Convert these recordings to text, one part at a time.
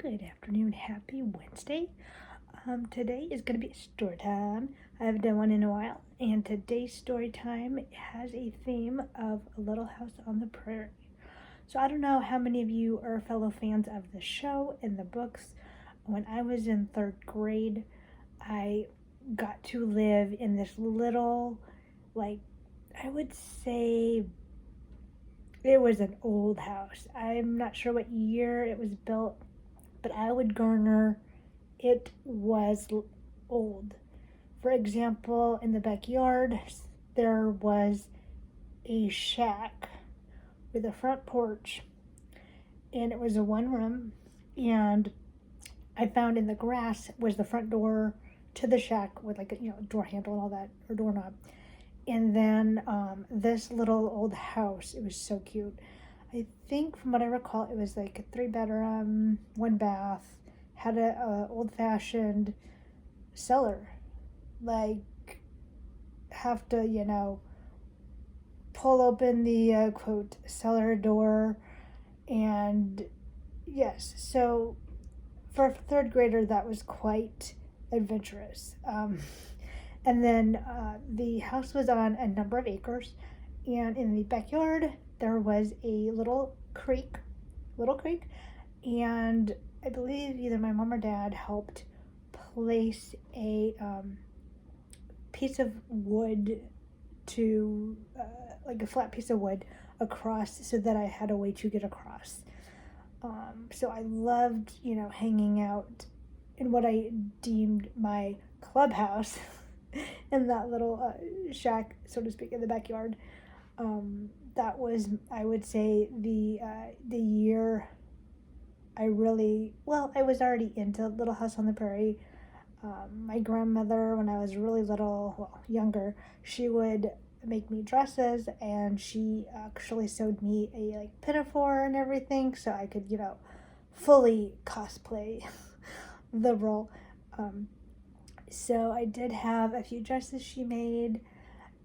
Good afternoon, happy Wednesday. Today is going to be story time. I haven't done one in a while, and today's story time has a theme of a little house on the prairie. So I don't know how many of you are fellow fans of the show and the books. When I was in third grade, I got to live in this little, like, I would say it was an old house. I'm not sure what year it was built, but I would garner it was old. For example, in the backyard, there was a shack with a front porch, and it was a one room. And I found in the grass was the front door to the shack with like a door handle and all that, or doorknob. And then this little old house, it was so cute. I think from what I recall, it was like a 3 bedroom, 1 bath, had a old fashioned cellar. Like, have to, pull open the quote cellar door. And yes, so for a third grader, that was quite adventurous. And then the house was on a number of acres, and in the backyard there was a little creek, and I believe either my mom or dad helped place a piece of wood to, like a flat piece of wood across so that I had a way to get across. So I loved, hanging out in what I deemed my clubhouse in that little shack, so to speak, in the backyard. That was, I would say, the year I was already into Little House on the Prairie. My grandmother, when I was really little, younger, she would make me dresses, and she actually sewed me a pinafore and everything, so I could, fully cosplay the role. So I did have a few dresses she made,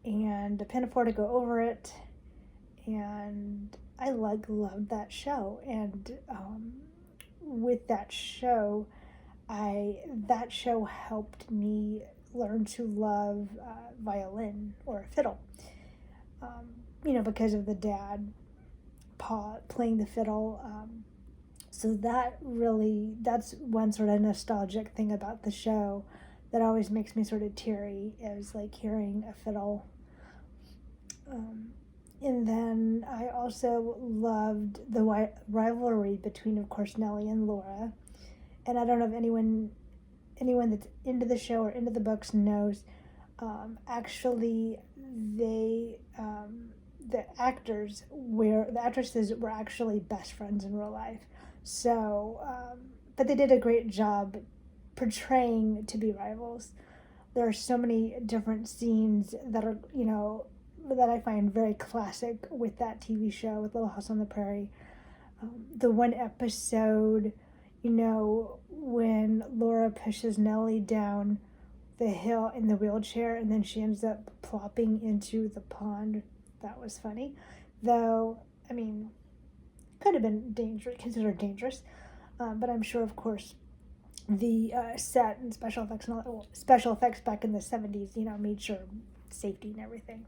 and a pinafore to go over it, and I loved that show. And with that show, that show helped me learn to love violin or fiddle. Because of the dad playing the fiddle. So that's one sort of nostalgic thing about the show that always makes me sort of teary, is like hearing a fiddle. And then I also loved the rivalry between, of course, Nellie and Laura. And I don't know if anyone that's into the show or into the books knows. Actually, the actresses were actually best friends in real life. So, but they did a great job portraying to be rivals. There are so many different scenes that are, that I find very classic with that TV show, with Little House on the Prairie. The one episode, when Laura pushes Nellie down the hill in the wheelchair, and then she ends up plopping into the pond. That was funny. Though, I mean, could have been considered dangerous. But I'm sure, of course, the set and special effects back in the 70s, made sure safety and everything.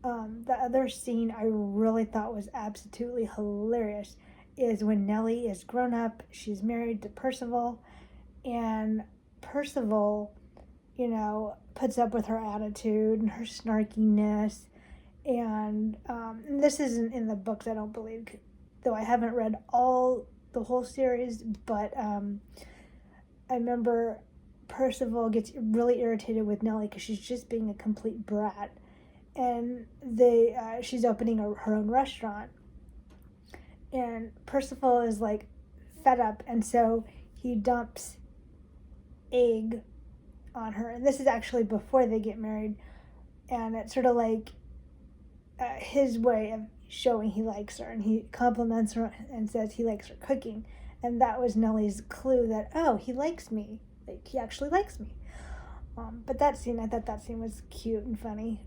The other scene I really thought was absolutely hilarious is when Nellie is grown up, she's married to Percival, and Percival, puts up with her attitude and her snarkiness. And this isn't in the books, I don't believe, though I haven't read the whole series, but I remember Percival gets really irritated with Nellie because she's just being a complete brat. And she's opening her own restaurant, and Percival is like fed up, and so he dumps egg on her. And this is actually before they get married, and it's sort of like his way of showing he likes her, and he compliments her and says he likes her cooking. And that was Nellie's clue that, oh, he likes me, like he actually likes me. But I thought that scene was cute and funny.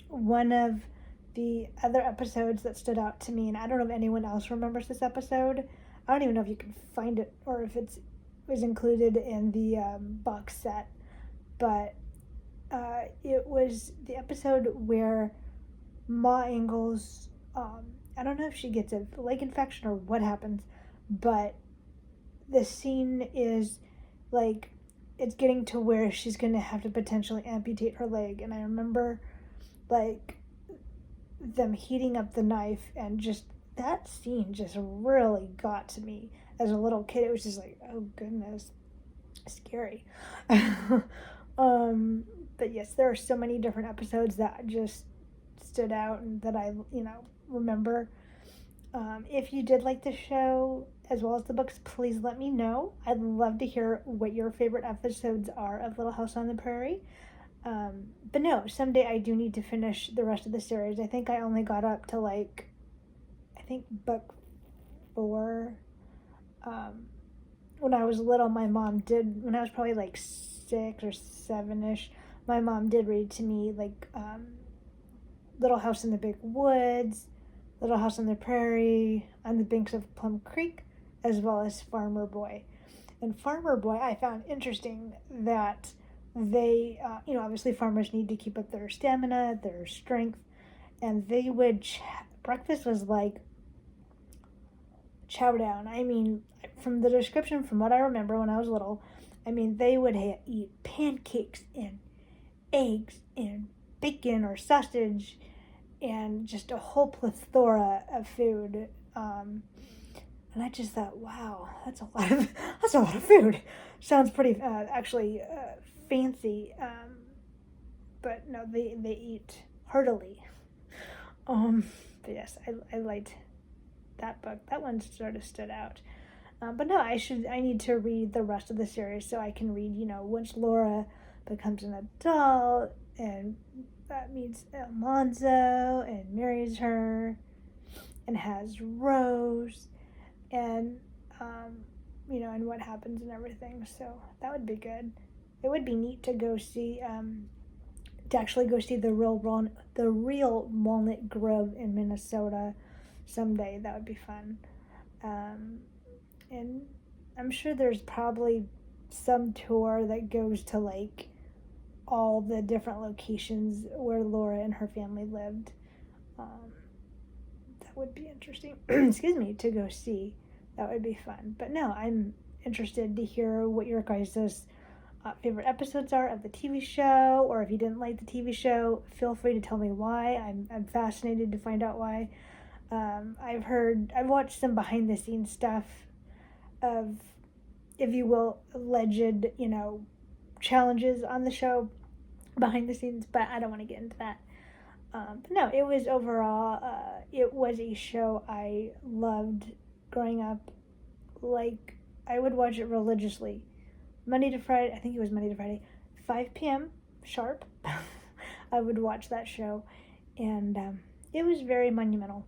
One of the other episodes that stood out to me, and I don't know if anyone else remembers this episode, I don't even know if you can find it or if it was included in the box set, but it was the episode where Ma Ingalls, I don't know if she gets a leg infection or what happens, but the scene is like it's getting to where she's going to have to potentially amputate her leg. And I remember like them heating up the knife, and just that scene just really got to me as a little kid. It was just like, oh goodness, scary. But yes, there are so many different episodes that just stood out and that I, remember. If you did like the show as well as the books, please let me know. I'd love to hear what your favorite episodes are of Little House on the Prairie. But no, someday I do need to finish the rest of the series. I think I only got up to book 4. When I was little, my mom did, when I was probably like 6 or 7-ish, my mom did read to me Little House in the Big Woods, Little House on the Prairie, On the Banks of Plum Creek, as well as Farmer Boy. And Farmer Boy, I found interesting that they, obviously farmers need to keep up their stamina, their strength, and they would, breakfast was like chow down. I mean, from the description, from what I remember when I was little, I mean, they would eat pancakes and eggs and bacon or sausage and just a whole plethora of food. And I just thought, wow, that's a lot of food. Sounds pretty actually fancy. But no, they eat heartily. But yes, I liked that book. That one sort of stood out. But no, I need to read the rest of the series so I can read, once Laura becomes an adult and meets Alonzo and marries her and has Rose and, and what happens and everything. So that would be good. It would be neat to go see, to actually go see the real Walnut Grove in Minnesota someday. That would be fun. And I'm sure there's probably some tour that goes to all the different locations where Laura and her family lived. That would be interesting, excuse me, to go see. That would be fun. But no, I'm interested to hear what your guys' favorite episodes are of the TV show, or if you didn't like the TV show, feel free to tell me why. I'm fascinated to find out why. I've watched some behind the scenes stuff of, if you will, alleged, challenges on the show behind the scenes, but I don't want to get into that. But no, it was overall, it was a show I loved growing up. I would watch it religiously. Monday to Friday, I think it was Monday to Friday, 5 p.m. sharp. I would watch that show, and it was very monumental.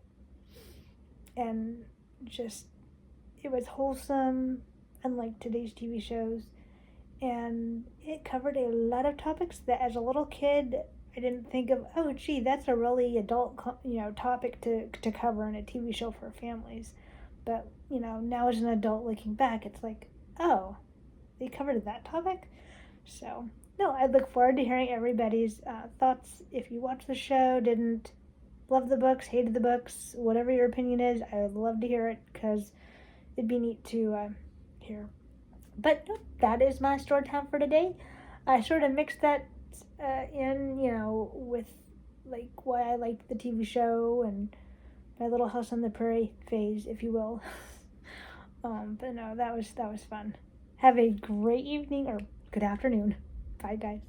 And just, it was wholesome, unlike today's TV shows. And it covered a lot of topics that as a little kid, I didn't think of, oh gee, that's a really adult, topic to cover in a TV show for families. But, now as an adult looking back, it's like, oh, they covered that topic? So, no, I look forward to hearing everybody's thoughts. If you watched the show, didn't love the books, hated the books, whatever your opinion is, I would love to hear it, because it'd be neat to hear. But no, that is my story time for today. I sort of mixed that in, with why I liked the TV show and my Little House on the Prairie phase, if you will. But no, that was fun. Have a great evening or good afternoon. Bye, guys.